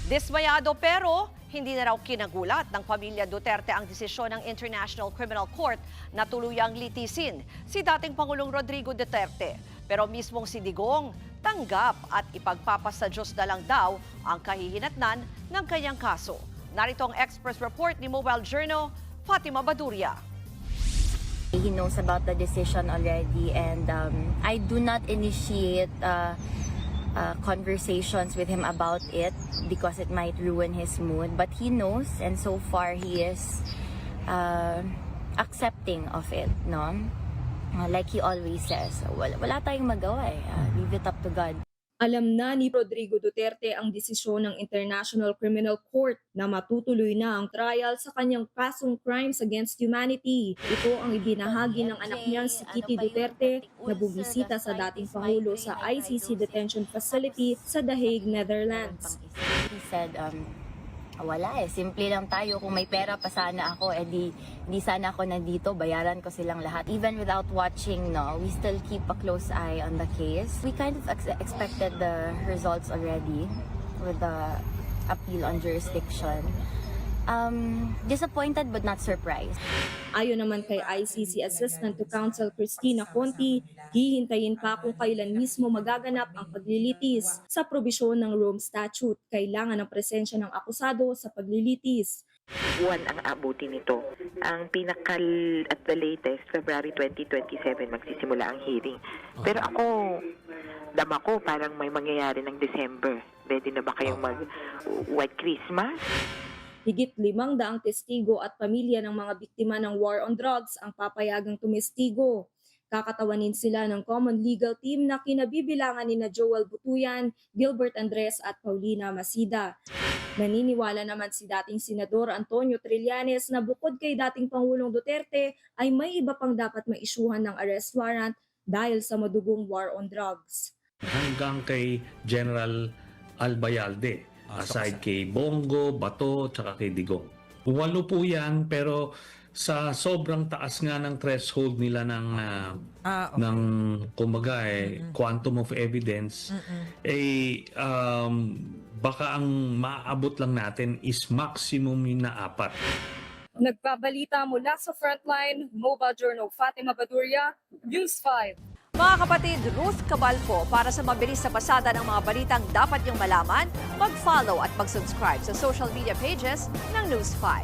Dismayado pero hindi na raw kinagulat ng pamilya Duterte ang desisyon ng International Criminal Court na tuluyang litisin si dating Pangulong Rodrigo Duterte. Pero mismong si Digong tanggap at ipagpapasa Diyos na lang daw ang kahihinatnan ng kanyang kaso. Narito ang Express Report ni Mobile Journal, Fatima Baduria. He knows about the decision already, and I do not initiate conversations with him about it because it might ruin his mood. But he knows, and so far he is accepting of it, no? Like he always says, wala tayong magawa eh. Leave it up to God. Alam na ni Rodrigo Duterte ang desisyon ng International Criminal Court na matutuloy na ang trial sa kanyang kasong crimes against humanity. Ito ang ibinahagi ng anak niya si Kitty Duterte na bumisita sa dating Pangulo sa ICC Detention Facility sa The Hague, Netherlands. He said, wala eh, simple lang tayo. Kung may pera pa sana ako, di sana ako nandito, bayaran ko silang lahat. Even without watching, no, we still keep a close eye on the case. We kind of expected the results already with the appeal on jurisdiction. Disappointed but not surprised. Ayon naman kay ICC Assistant to Counsel Cristina Conti, hihintayin pa kung kailan mismo magaganap ang paglilitis. Sa probisyon ng Rome Statute, kailangan ng presensya ng akusado sa paglilitis. Buwan ang abuti nito. Ang pinakal at the latest, February 2027, magsisimula ang hearing. Pero ako, dama ko parang may mangyayari ng December. Ready na ba kayong mag-White Christmas? Higit 500 testigo at pamilya ng mga biktima ng war on drugs ang papayagang tumestigo. Kakatawanin sila ng common legal team na kinabibilangan ni Joel Butuyan, Gilbert Andres at Paulina Masida. Naniniwala naman si dating Senador Antonio Trillanes na bukod kay dating Pangulong Duterte ay may iba pang dapat maisyuhan ng arrest warrant dahil sa madugong war on drugs. Hanggang kay General Albayalde. Aside kay Bongo, Bato, tsaka kay Digong. 8 po yan, pero sa sobrang taas nga ng threshold nila ng kumbaga quantum of evidence, baka ang maaabot lang natin is maximum yun na 4. Nagbabalita mula sa Frontline, Mobile Journal, Fatima Baduria, News 5. Mga kapatid, Ruth Cabalco, para sa mabilis na pasada ng mga balitang dapat niyong malaman, mag-follow at mag-subscribe sa social media pages ng News 5.